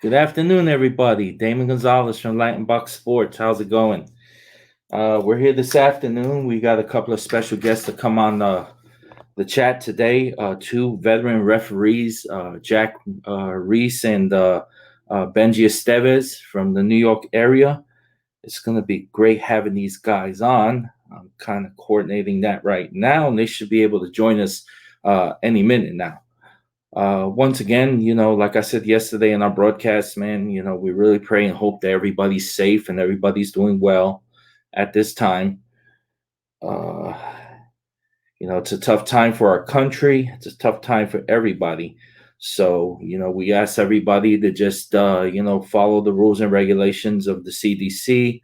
Good afternoon, everybody. Damon Gonzalez from Latinbox Sports. How's it going? We're here this afternoon. We got a couple of special guests to come on the chat today. Two veteran referees, Jack Reiss and Benjy Esteves from the New York area. It's going to be great having these guys on. I'm kind of coordinating that right now, and they should be able to join us any minute now. Once again, like I said yesterday in our broadcast, man, we really pray and hope that everybody's safe and everybody's doing well at this time. Uh, it's a tough time for our country. It's a tough time for everybody. So, we ask everybody to just, follow the rules and regulations of the CDC.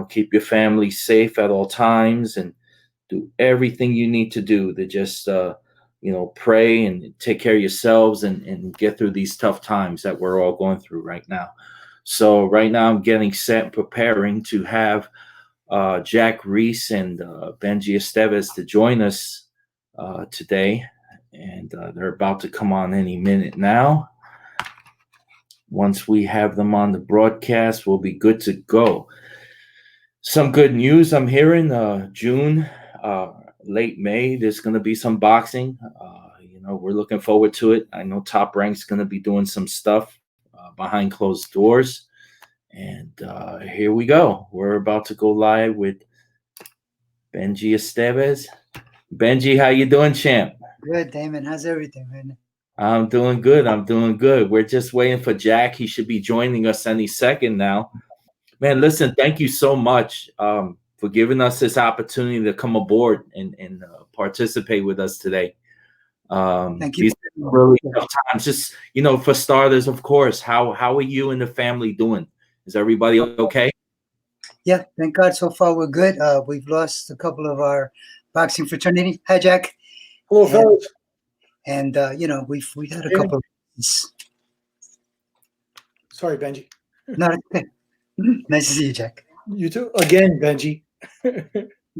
Keep your family safe at all times and do everything you need to do to just, pray and take care of yourselves and get through these tough times that we're all going through right now. So right now I'm getting set and preparing to have Jack Reiss and Benjy Esteves to join us today. And they're about to come on any minute now. Once we have them on the broadcast, we'll be good to go. Some good news I'm hearing. June, late May, there's going to be some boxing. We're looking forward to it. I know Top Rank's going to be doing some stuff behind closed doors. And here we go. We're about to go live with Benjy Esteves. Benjy, how you doing, champ? Good, Damon. How's everything, man? I'm doing good. We're just waiting for Jack. He should be joining us any second now. Man, listen, thank you so much for giving us this opportunity to come aboard and participate with us today. Thank you. These are really tough times. Just, for starters, of course, how are you and the family doing? Is everybody okay? Yeah, thank God. So far, we're good. We've lost a couple of our boxing fraternity. Hi, Jack. Hello, fellas. And we've had a couple of. Sorry, Benjy. No, okay. Nice to see you, Jack. You too. Again, Benjy.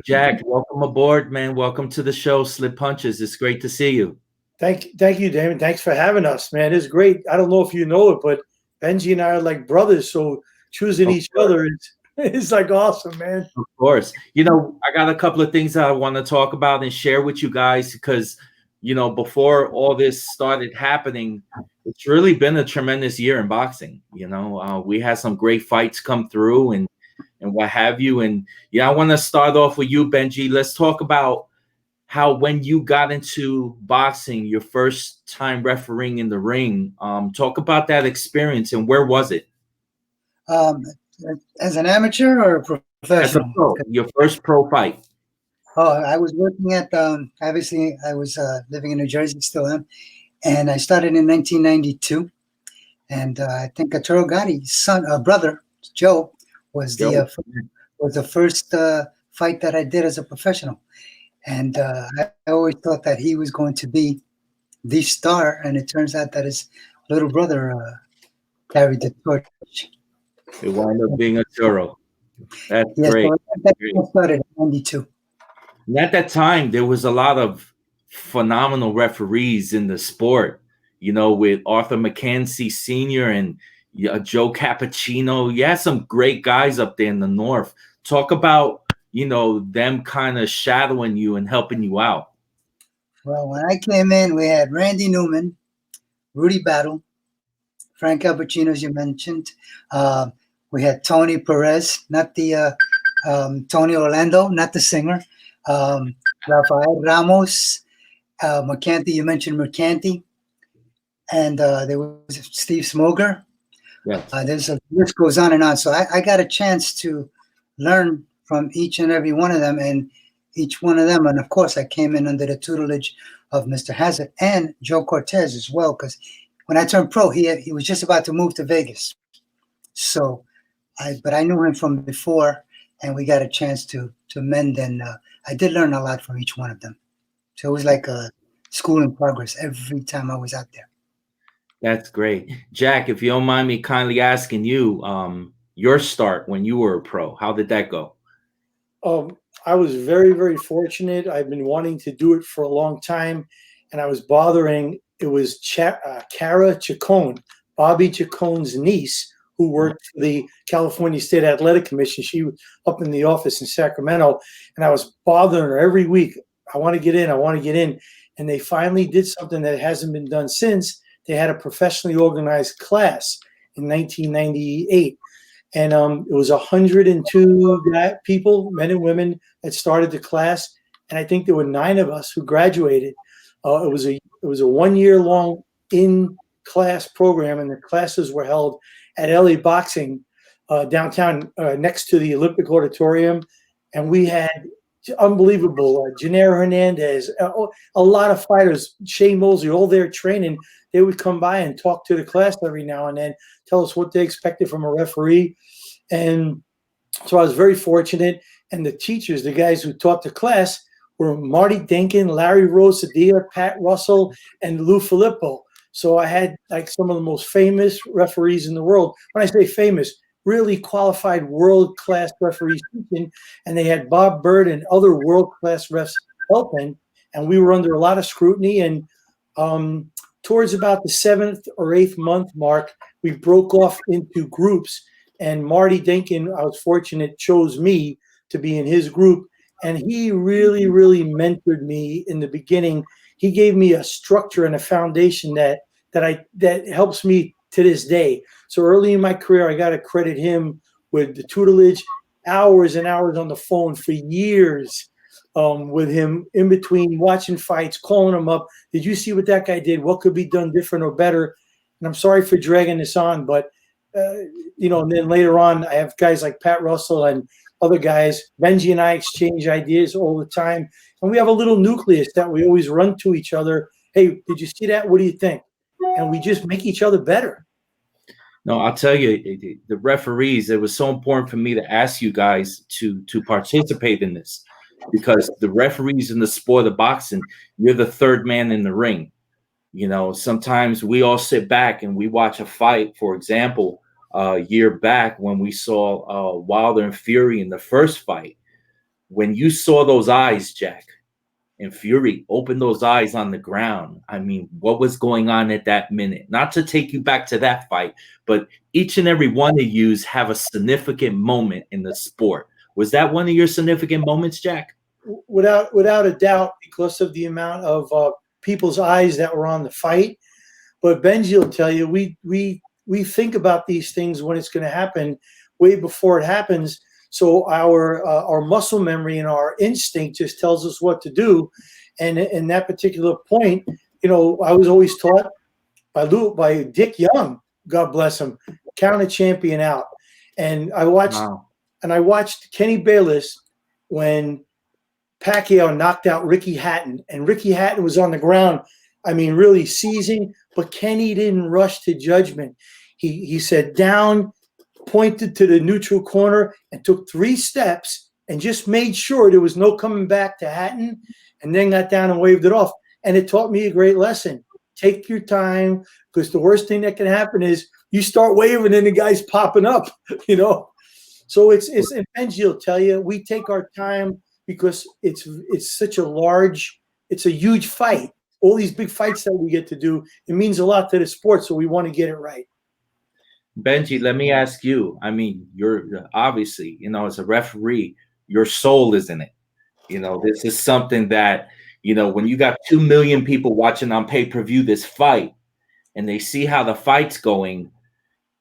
Jack, welcome aboard, man. Welcome to the show, Slip Punches. It's great to see you. Thank you, Damon. Thanks for having us, man. It's great. I don't know if you know it, but Benjy and I are like brothers, so choosing each other is like awesome, man. Of course. I got a couple of things that I want to talk about and share with you guys because, before all this started happening, it's really been a tremendous year in boxing. We had some great fights come through and what have you. And I want to start off with you, Benjy. Let's talk about how when you got into boxing, your first time refereeing in the ring, talk about that experience and where was it? As an amateur or a professional? As a pro, your first pro fight. Oh, I was working at, obviously, I was living in New Jersey, still am. And I started in 1992. And I think Arturo Gotti's brother, Joe, was the first fight that I did as a professional. And I always thought that he was going to be the star. And it turns out that his little brother carried the torch. It wound up being Arturo. That's great. So I started in 92. And at that time, there was a lot of phenomenal referees in the sport, with Arthur McKenzie Sr. and Joe Cappuccino. You had some great guys up there in the North. Talk about, them kind of shadowing you and helping you out. Well, when I came in, we had Randy Newman, Rudy Battle, Frank Cappuccino, as you mentioned. We had Tony Perez, not the Tony Orlando, not the singer. Rafael Ramos, McCanty, you mentioned McCanty, and there was Steve Smoger. Yes. There's a list goes on and on. So I got a chance to learn from each and every one of them, and of course I came in under the tutelage of Mr. Hazard and Joe Cortez as well, because when I turned pro, he was just about to move to Vegas. So, but I knew him from before, and we got a chance to mend, and I did learn a lot from each one of them. So it was like a school in progress every time I was out there. That's great. Jack, if you don't mind me kindly asking you, your start when you were a pro, how did that go? I was very, very fortunate. I've been wanting to do it for a long time, and I was bothering. It was Cara Chacon Bobby Jacone's niece, who worked for the California State Athletic Commission. She was up in the office in Sacramento, and I was bothering her every week. I want to get in. I want to get in. And they finally did something that hasn't been done since. They had a professionally organized class in 1998. And it was 102 people, men and women, that started the class. And I think there were 9 of us who graduated. It was a 1-year long in-class program, and the classes were held at LA Boxing downtown next to the Olympic Auditorium. And we had unbelievable Janelle Hernandez, a lot of fighters, Shane Mosley, all there training. They would come by and talk to the class every now and then, tell us what they expected from a referee. And so I was very fortunate. And the teachers, the guys who taught the class, were Marty Denkin, Larry Rosadia, Pat Russell, and Lou Filippo. So I had like some of the most famous referees in the world. When I say famous, really qualified world-class referees teaching, and they had Bob Bird and other world-class refs helping, and we were under a lot of scrutiny. And towards about the 7th or 8th month mark, we broke off into groups, and Marty Denkin, I was fortunate, chose me to be in his group, and he really, really mentored me in the beginning. He gave me a structure and a foundation that helps me to this day. So early in my career, I got to credit him with the tutelage, hours and hours on the phone for years with him in between watching fights, calling him up. Did you see what that guy did? What could be done different or better? And I'm sorry for dragging this on, but, and then later on, I have guys like Pat Russell and other guys. Benjy and I exchange ideas all the time. And we have a little nucleus that we always run to each other. Hey, did you see that? What do you think? And we just make each other better. No, I'll tell you, the referees, it was so important for me to ask you guys to participate in this, because the referees in the sport of boxing, you're the third man in the ring. Sometimes we all sit back and we watch a fight. For example, a year back when we saw Wilder and Fury in the first fight, when you saw those eyes, Jack, and Fury opened those eyes on the ground. I mean, what was going on at that minute? Not to take you back to that fight, but each and every one of you have a significant moment in the sport. Was that one of your significant moments, Jack? Without a doubt, because of the amount of people's eyes that were on the fight. But Benjy will tell you, we think about these things when it's going to happen way before it happens. So our muscle memory and our instinct just tells us what to do. And in that particular point, I was always taught by Dick Young, God bless him, count a champion out. And I watched Kenny Bayless when Pacquiao knocked out Ricky Hatton, and Ricky Hatton was on the ground. I mean, really seizing, but Kenny didn't rush to judgment. He said down, pointed to the neutral corner, and took 3 steps and just made sure there was no coming back to Hatton, and then got down and waved it off. And it taught me a great lesson. Take your time, because the worst thing that can happen is you start waving and the guy's popping up, So it's and Benjy will tell you, we take our time because it's such it's a huge fight. All these big fights that we get to do, it means a lot to the sport, so we want to get it right. Benjy, let me ask you. I mean, you're obviously, as a referee, your soul is in it. This is something that, when you got 2 million people watching on pay-per-view this fight, and they see how the fight's going,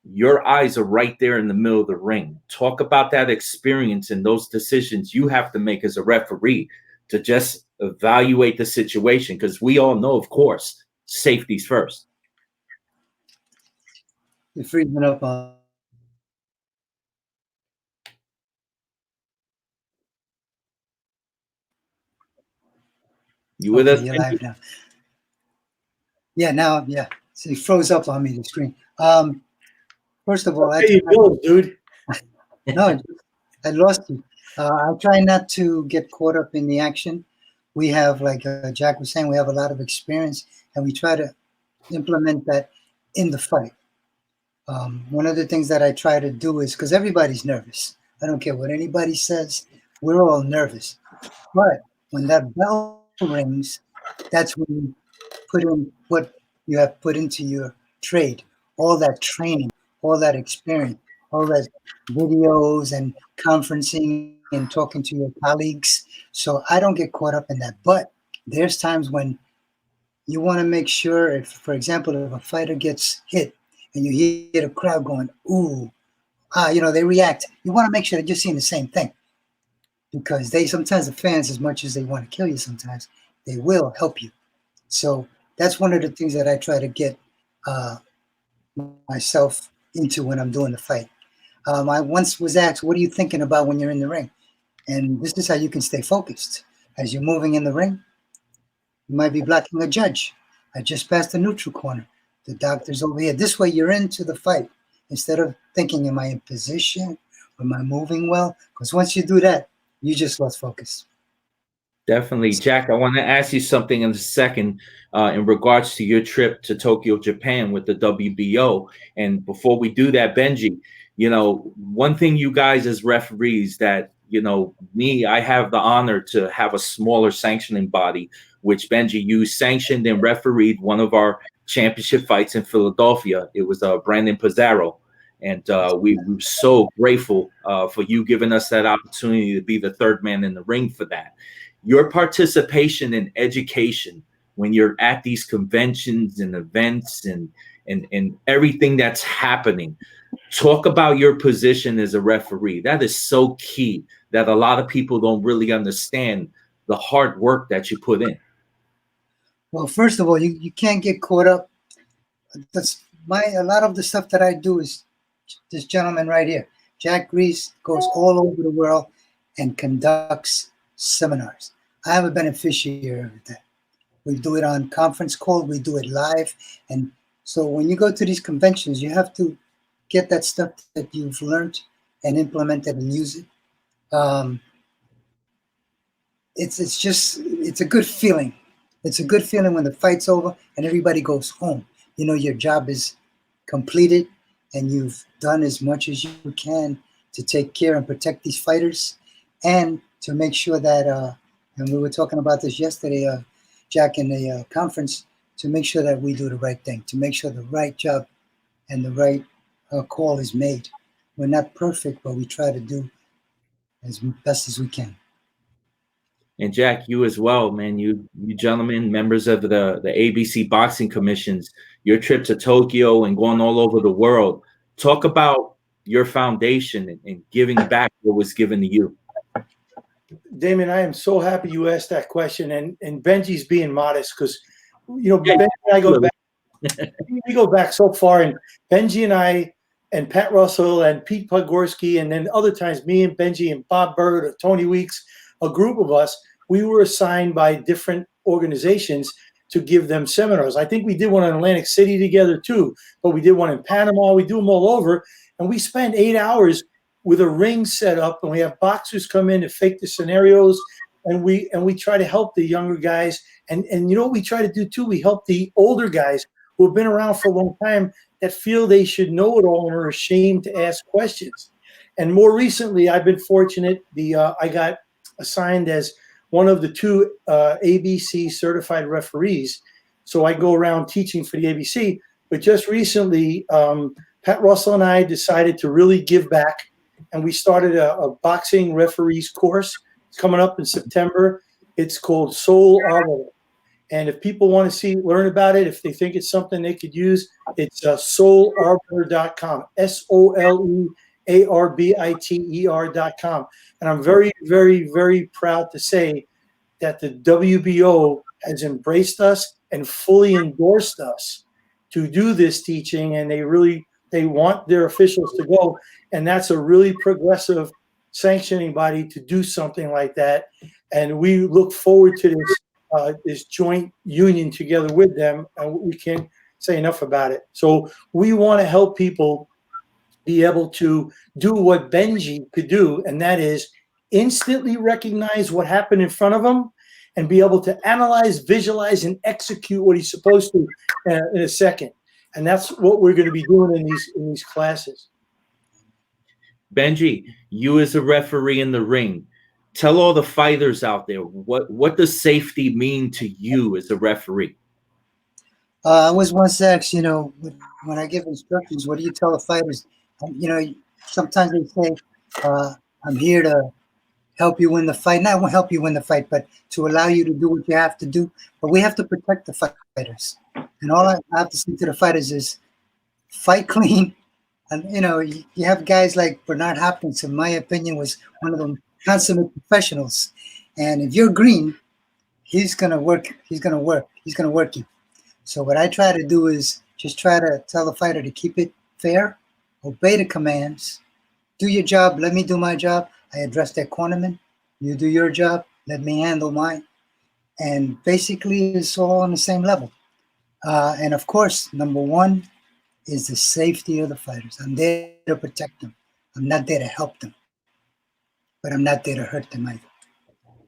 your eyes are right there in the middle of the ring. Talk about that experience and those decisions you have to make as a referee to just evaluate the situation, because we all know, of course, safety's first. You're freezing up on. You with us? You're live now. Yeah. So he froze up on me, the screen. First of all, dude. No, I lost you. I try not to get caught up in the action. We have, like Jack was saying, we have a lot of experience, and we try to implement that in the fight. One of the things that I try to do is, because everybody's nervous. I don't care what anybody says. We're all nervous. But when that bell rings, that's when you put in what you have put into your trade all that training, all that experience, all that videos and conferencing and talking to your colleagues. So I don't get caught up in that. But there's times when you want to make sure, if, for example, if a fighter gets hit and you hear the crowd going, ooh, they react. You want to make sure that you're seeing the same thing, because sometimes the fans, as much as they want to kill you sometimes, they will help you. So that's one of the things that I try to get myself into when I'm doing the fight. I once was asked, what are you thinking about when you're in the ring? And this is how you can stay focused. As you're moving in the ring, you might be blocking a judge. I just passed the neutral corner. The doctor's over here. This way you're into the fight. Instead of thinking, am I in position? Am I moving well? Because once you do that, you just lost focus. Definitely. Jack, I want to ask you something in a second in regards to your trip to Tokyo, Japan with the WBO. And before we do that, Benjy, one thing you guys as referees that, I have the honor to have a smaller sanctioning body, which Benjy, you sanctioned and refereed one of our championship fights in Philadelphia. It was Brandon Pizarro. And we were so grateful for you giving us that opportunity to be the third man in the ring for that. Your participation in education when you're at these conventions and events and everything that's happening. Talk about your position as a referee. That is so key that a lot of people don't really understand the hard work that you put in. Well, first of all, you can't get caught up. A lot of the stuff that I do is this gentleman right here, Jack Reiss, goes all over the world and conducts seminars. I have a beneficiary of that. We do it on conference call, we do it live. And so when you go to these conventions, you have to get that stuff that you've learned and implement it and use it. It's a good feeling. It's a good feeling when the fight's over and everybody goes home. Your job is completed and you've done as much as you can to take care and protect these fighters, and to make sure that, and we were talking about this yesterday, Jack, in the conference, to make sure that we do the right thing, to make sure the right job and the right call is made. We're not perfect, but we try to do as best as we can. And Jack, you as well, man. You gentlemen, members of the ABC boxing commissions, your trip to Tokyo and going all over the world. Talk about your foundation and giving back what was given to you. Damon, I am so happy you asked that question. And Benjy's being modest because, Benjy and I go back. We go back so far, and Benjy and I and Pat Russell and Pete Podgorski, and then other times me and Benjy and Bob Bird or Tony Weeks, a group of us, we were assigned by different organizations to give them seminars. I think we did one in Atlantic City together too, but we did one in Panama. We do them all over, and we spend 8 hours with a ring set up, and we have boxers come in to fake the scenarios, and we try to help the younger guys. And what we try to do too, we help the older guys who have been around for a long time that feel they should know it all and are ashamed to ask questions. And more recently, I've been fortunate. I got assigned as one of the 2 ABC certified referees. So I go around teaching for the ABC. But just recently, Pat Russell and I decided to really give back. And we started a boxing referees course. It's coming up in September. It's called Soul Arbiter. And if people want to learn about it, if they think it's something they could use, it's soularbiter.com, SOLEARBITER.com. And I'm very, very, very proud to say that the WBO has embraced us and fully endorsed us to do this teaching. And they want their officials to go. And that's a really progressive sanctioning body to do something like that. And we look forward to this joint union together with them, and we can't say enough about it. So we want to help people be able to do what Benjy could do, and that is instantly recognize what happened in front of him and be able to analyze, visualize, and execute what he's supposed to in a second. And that's what we're going to be doing in these classes. Benjy, you as a referee in the ring, tell all the fighters out there, what does safety mean to you as a referee? I was once asked, when I give instructions, what do you tell the fighters? Sometimes they say, I'm here to help you win the fight. Not help you win the fight, but to allow you to do what you have to do. But we have to protect the fighters. And all I have to say to the fighters is fight clean. And, you have guys like Bernard Hopkins, in my opinion, was one of the consummate professionals. And if you're green, he's going to work. He's going to work. He's going to work you. So what I try to do is just try to tell the fighter to keep it fair, obey the commands, do your job, let me do my job. I address that cornerman. You do your job, let me handle mine. And basically, it's all on the same level. And of course, number one is the safety of the fighters. I'm there to protect them. I'm not there to help them, but I'm not there to hurt them either.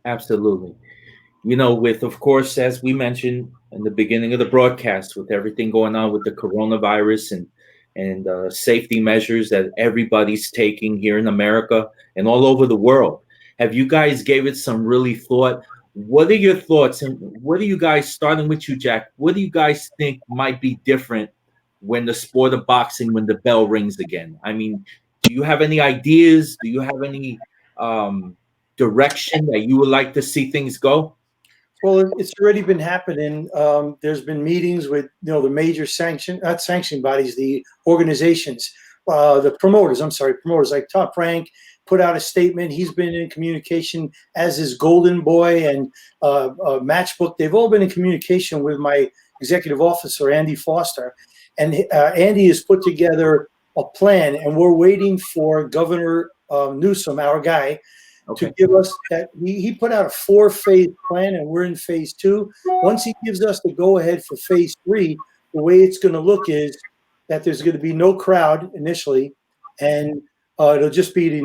Absolutely. With, of course, as we mentioned in the beginning of the broadcast, with everything going on with the coronavirus and safety measures that everybody's taking here in America and all over the world, have you guys gave it some really thought? What are your thoughts, and what do you guys, starting with you, Jack, what do you guys think might be different when the sport of boxing, when the bell rings again? I mean, do you have any ideas? Do you have any direction that you would like to see things go? Well, it's already been happening. There's been meetings with the major not sanction bodies, the organizations, the promoters. I'm sorry, promoters like Top Rank put out a statement. He's been in communication, as is Golden Boy and Matchbook. They've all been in communication with my executive officer, Andy Foster, and Andy has put together a plan, and we're waiting for Governor Newsom, our guy, Okay. to give us that. He put out a 4-phase plan, and we're in phase 2. Once he gives us the go ahead for phase 3, the way it's going to look is that there's going to be no crowd initially, and it'll just be the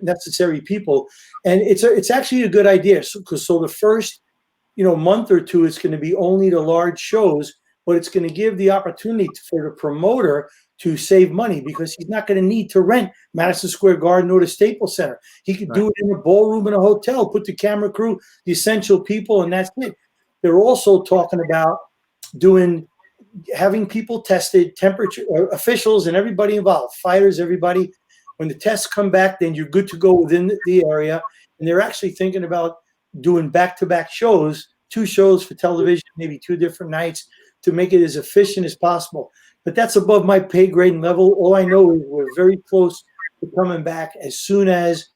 necessary people. And it's actually a good idea. So the first month or two, it's going to be only the large shows, but it's going to give the opportunity for the promoter to save money, because he's not going to need to rent Madison Square Garden or the Staples Center. He could do it in a ballroom in a hotel, put the camera crew, the essential people, and that's it. They're also talking about having people tested, temperature, officials and everybody involved, fighters, everybody. When the tests come back, then you're good to go within the area. And they're actually thinking about doing back-to-back shows, 2 shows for television, maybe 2 different nights, to make it as efficient as possible. But that's above my pay grade and level. All I know is we're very close to coming back as soon as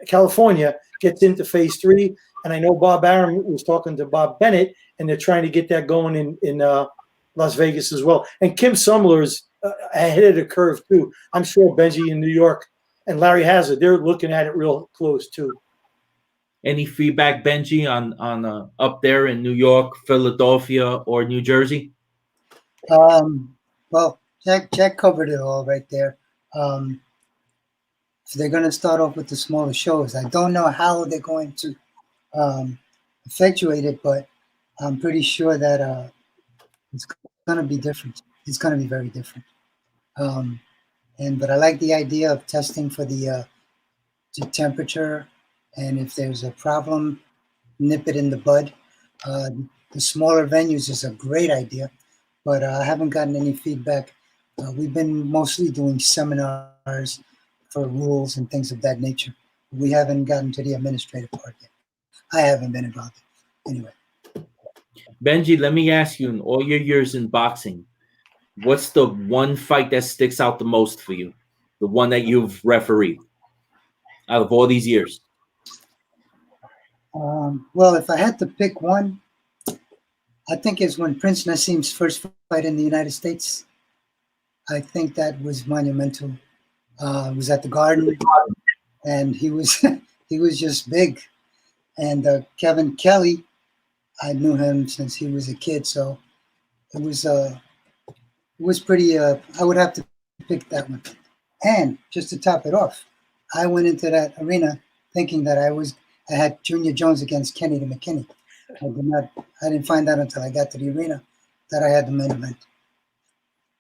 California gets into phase 3. And I know Bob Arum was talking to Bob Bennett, and they're trying to get that going in Las Vegas as well. And Kim Sumler's ahead of the curve too. I'm sure Benjy in New York and Larry Hazard, they're looking at it real close too. Any feedback, Benjy, on up there in New York, Philadelphia, or New Jersey? Well, Jack covered it all right there. So they're going to start off with the smaller shows. I don't know how they're going to effectuate it, but I'm pretty sure that it's going to be different. It's going to be very different. But I like the idea of testing for the temperature, and if there's a problem, nip it in the bud. The smaller venues is a great idea, but I haven't gotten any feedback. We've been mostly doing seminars for rules and things of that nature. We haven't gotten to the administrative part yet. I haven't been involved. Anyway. Benjy, let me ask you, in all your years in boxing, what's the one fight that sticks out the most for you? The one that you've refereed out of all these years? Well, if I had to pick one, I think it's when Prince Nassim's first fight in the United States. I think that was monumental. It was at the Garden, and he was he was just big. And Kevin Kelly, I knew him since he was a kid, so it was pretty. I would have to pick that one. And just to top it off, I went into that arena thinking that I had Junior Jones against Kenny the McKinney. I didn't find out until I got to the arena that I had the main event.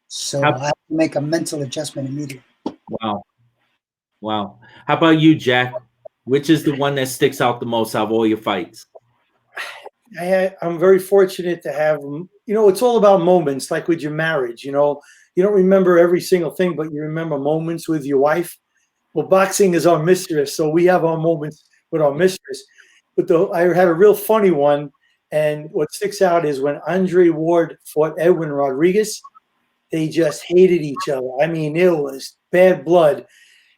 So I had to make a mental adjustment immediately. Wow. How about you, Jack? Which is the one that sticks out the most out of all your fights? I'm very fortunate to have, it's all about moments, like with your marriage. You don't remember every single thing, but you remember moments with your wife. Well, boxing is our mistress, so we have our moments with our mistress. But I had a real funny one, and what sticks out is when Andre Ward fought Edwin Rodriguez, they just hated each other. I mean, it was bad blood,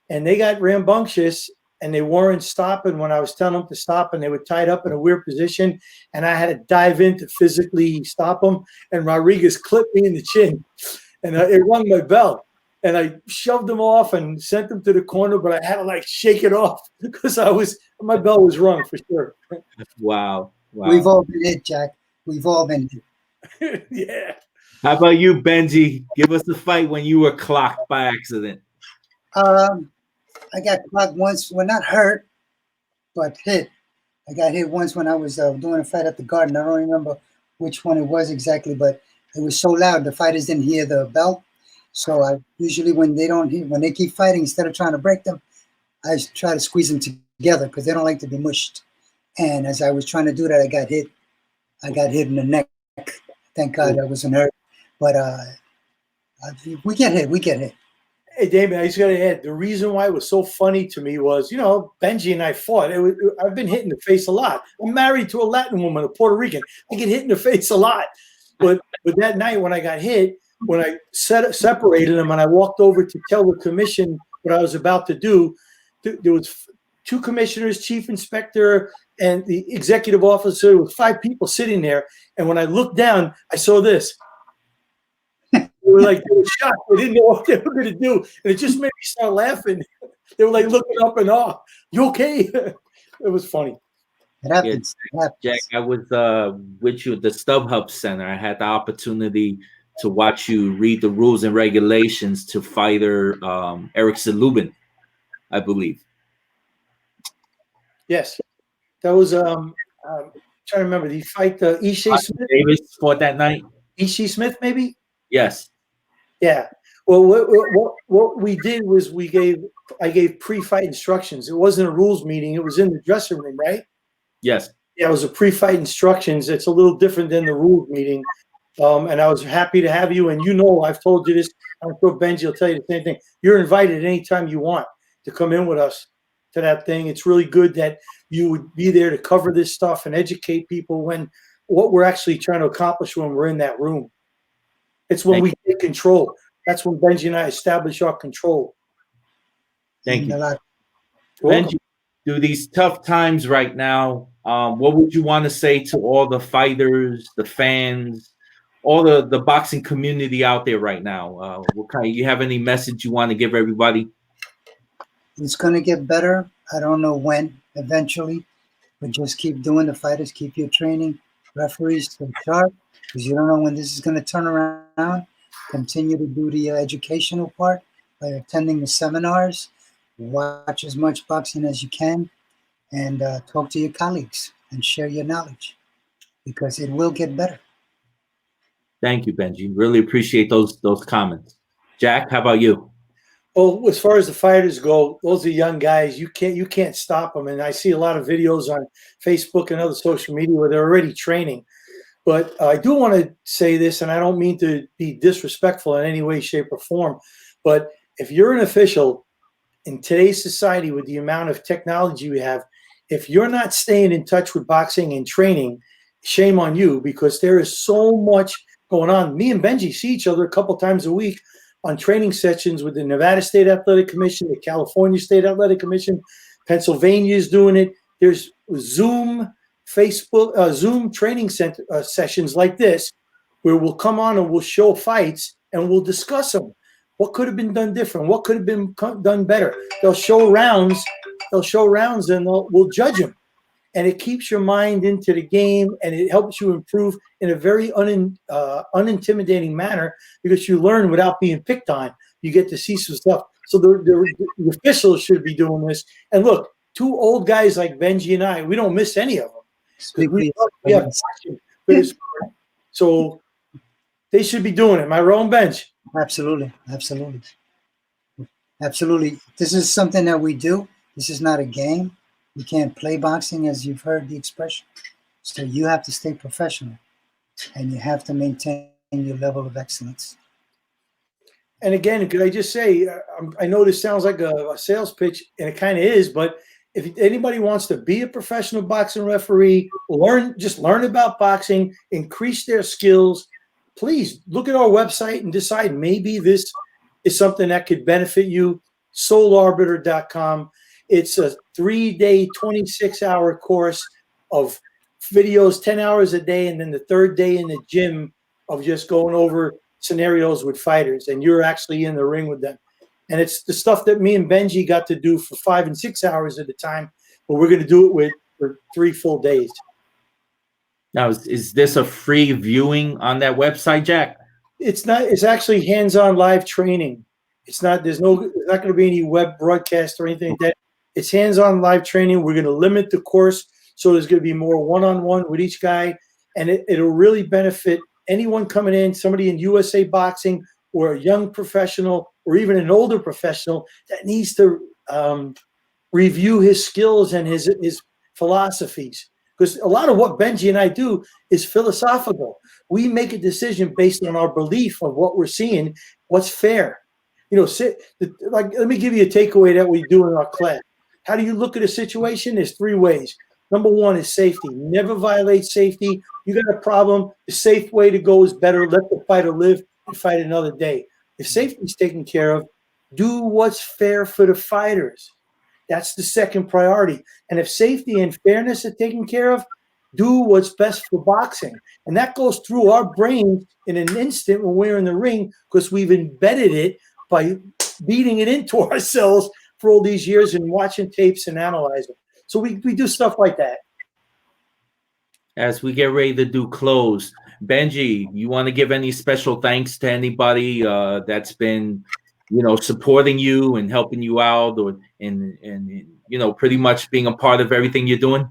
and they got rambunctious, and they weren't stopping when I was telling them to stop, and they were tied up in a weird position, and I had to dive in to physically stop them, and Rodriguez clipped me in the chin, and it rung my bell. And I shoved them off and sent them to the corner, but I had to like shake it off because my bell was rung for sure. Wow. We've all been hit, Jack. We've all been hit. Yeah. How about you, Benjy? Give us a fight when you were clocked by accident. I got clocked once. Well, not hurt, but hit. I got hit once when I was doing a fight at the Garden. I don't remember which one it was exactly, but it was so loud the fighters didn't hear the bell. So I usually when they keep fighting, instead of trying to break them, I try to squeeze them together because they don't like to be mushed. And as I was trying to do that, I got hit. I got hit in the neck. Thank God I wasn't hurt. But we get hit. We get hit. Hey, Damon, I just got to add, the reason why it was so funny to me was, Benjy and I fought. I've been hit in the face a lot. I'm married to a Latin woman, a Puerto Rican. I get hit in the face a lot. But that night when I got hit, when I separated them and I walked over to tell the commission what I was about to do, there was 2 commissioners, chief inspector, and the executive officer. There was 5 people sitting there. And when I looked down, I saw this. They were shocked. They didn't know what they were going to do. And it just made me start laughing. They were like looking up and awe. You okay? It was funny. It happens. Yeah, Jack, I was with you at the StubHub Center. I had the opportunity to watch you read the rules and regulations to fighter Eric Zalubin, I believe. Yes. That was I'm trying to remember. Did he fight Ishe Smith? Davis fought that night? Ishe Smith, maybe? Yes. Yeah. Well, what we did was I gave pre-fight instructions. It wasn't a rules meeting. It was in the dressing room, right? Yes. Yeah, it was a pre-fight instructions. It's a little different than the rules meeting. And I was happy to have you. And I've told you this. I'm sure Benjy will tell you the same thing. You're invited anytime you want to come in with us to that thing. It's really good that you would be there to cover this stuff and educate people when what we're actually trying to accomplish when we're in that room. It's when we take control. That's when Benjy and I establish our control. Thank you. Benjy, through these tough times right now, what would you want to say to all the fighters, the fans, all the boxing community out there right now? You have any message you want to give everybody? It's going to get better. I don't know when, eventually, but just keep doing the fighters, keep your training, referees stay sharp, because you don't know when this is going to turn around. Continue to do the educational part by attending the seminars, watch as much boxing as you can, and talk to your colleagues and share your knowledge, because it will get better. Thank you, Benjy. Really appreciate those comments. Jack, how about you? Well, as far as the fighters go, those are young guys. You can't stop them. And I see a lot of videos on Facebook and other social media where they're already training. But I do want to say this, and I don't mean to be disrespectful in any way, shape, or form, but if you're an official in today's society with the amount of technology we have, if you're not staying in touch with boxing and training, shame on you, because there is so much going on. Me and Benjy see each other a couple times a week on training sessions with the Nevada State Athletic Commission, the California State Athletic Commission. Pennsylvania is doing it. There's Zoom, Facebook, Zoom training center, sessions like this, where we'll come on and we'll show fights and we'll discuss them. What could have been done different? What could have been done better? They'll show rounds, and we'll judge them. And it keeps your mind into the game, and it helps you improve in a very unintimidating manner, because you learn without being picked on. You get to see some stuff. So the officials should be doing this. And look, 2 old guys like Benjy and I, we don't miss any of them. We have passion for this sport. So they should be doing it. Am I wrong, Benj? Absolutely. Absolutely. Absolutely. This is something that we do. This is not a game. You can't play boxing, as you've heard the expression. So you have to stay professional, and you have to maintain your level of excellence. And again, could I just say, I know this sounds like a sales pitch, and it kind of is, but if anybody wants to be a professional boxing referee, just learn about boxing, increase their skills, please look at our website and decide maybe this is something that could benefit you. Soularbiter.com. It's a 3-day, 26-hour course of videos, 10 hours a day, and then the third day in the gym of just going over scenarios with fighters, and you're actually in the ring with them. And it's the stuff that me and Benjy got to do for 5 and 6 hours at a time, but we're going to do it for 3 full days. Now, is this a free viewing on that website, Jack? It's not. It's actually hands-on live training. It's not. There's not going to be any web broadcast or anything like that. It's hands-on live training. We're going to limit the course, so there's going to be more one-on-one with each guy, and it'll really benefit anyone coming in, somebody in USA Boxing or a young professional or even an older professional that needs to review his skills and his philosophies. Because a lot of what Benjy and I do is philosophical. We make a decision based on our belief of what we're seeing, what's fair. You know, let me give you a takeaway that we do in our class. How do you look at a situation? There's 3 ways. Number 1 is safety. Never violate safety. You got a problem, the safe way to go is better. Let the fighter live and fight another day. If safety is taken care of, do what's fair for the fighters. That's the second priority. And if safety and fairness are taken care of, do what's best for boxing. And that goes through our brains in an instant when we're in the ring, because we've embedded it by beating it into ourselves for all these years and watching tapes and analyzing. So we do stuff like that. As we get ready to do close, Benjy, you want to give any special thanks to anybody that's been, supporting you and helping you out, or and pretty much being a part of everything you're doing?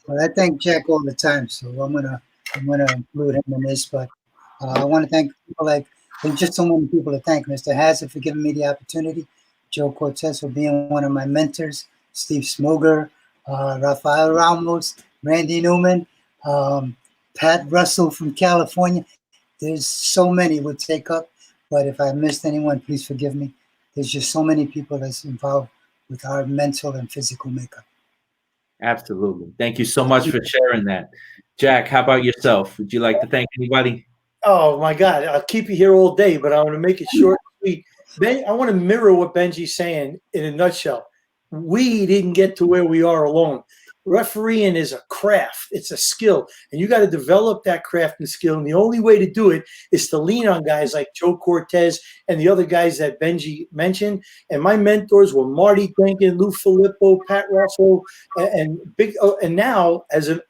Well, I thank Jack all the time, so I'm gonna include him in this. But I want to thank people there's just so many people to thank. Mr. Hazard for giving me the opportunity, Joe Cortez for being one of my mentors, Steve Smoger, Rafael Ramos, Randy Newman, Pat Russell from California. There's so many would take up, but if I missed anyone, please forgive me. There's just so many people that's involved with our mental and physical makeup. Absolutely. Thank you so much for sharing that. Jack, how about yourself? Would you like to thank anybody? Oh, my God. I'll keep you here all day, but I want to make it short and sweet. I want to mirror what Benjy's saying in a nutshell. We didn't get to where we are alone. Refereeing is a craft. It's a skill. And you got to develop that craft and skill. And the only way to do it is to lean on guys like Joe Cortez and the other guys that Benjy mentioned. And my mentors were Marty Duncan, Lou Filippo, Pat Russell, and now as a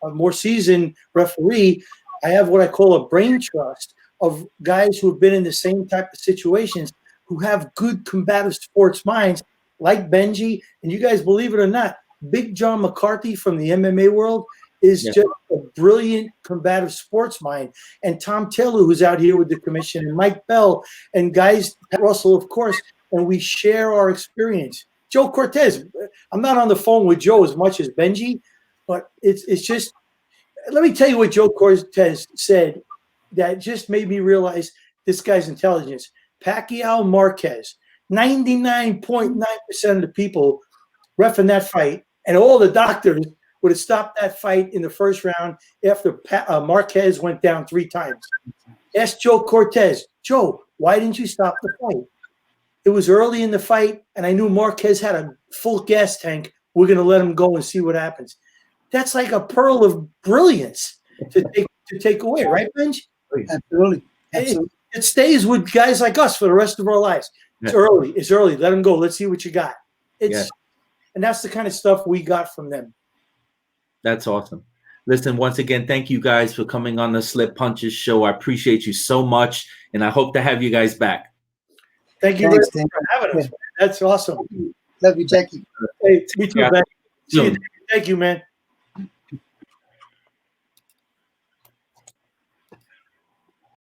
more seasoned referee, I have what I call a brain trust of guys who have been in the same type of situations, who have good combative sports minds like Benjy. And you guys believe it or not, Big John McCarthy from the MMA world is just a brilliant combative sports mind. And Tom Taylor, who's out here with the commission, and Mike Bell, and guys, Russell, of course, and we share our experience. Joe Cortez, I'm not on the phone with Joe as much as Benjy, but it's just, let me tell you what Joe Cortez said that just made me realize this guy's intelligence. Pacquiao Marquez, 99.9% of the people reffing that fight, and all the doctors would have stopped that fight in the first round after Marquez went down 3 times. Ask Joe Cortez, Joe, why didn't you stop the fight? It was early in the fight, and I knew Marquez had a full gas tank. We're going to let him go and see what happens. That's like a pearl of brilliance to take away, right, Benj? Absolutely. It stays with guys like us for the rest of our lives. It's early. It's early. Let them go. Let's see what you got. And that's the kind of stuff we got from them. That's awesome. Listen, once again, thank you guys for coming on the Slip Punches show. I appreciate you so much, and I hope to have you guys back. Thank you for having us. That's awesome. Love you, Jackie. Hey, me too, man. See you. Thank you, man.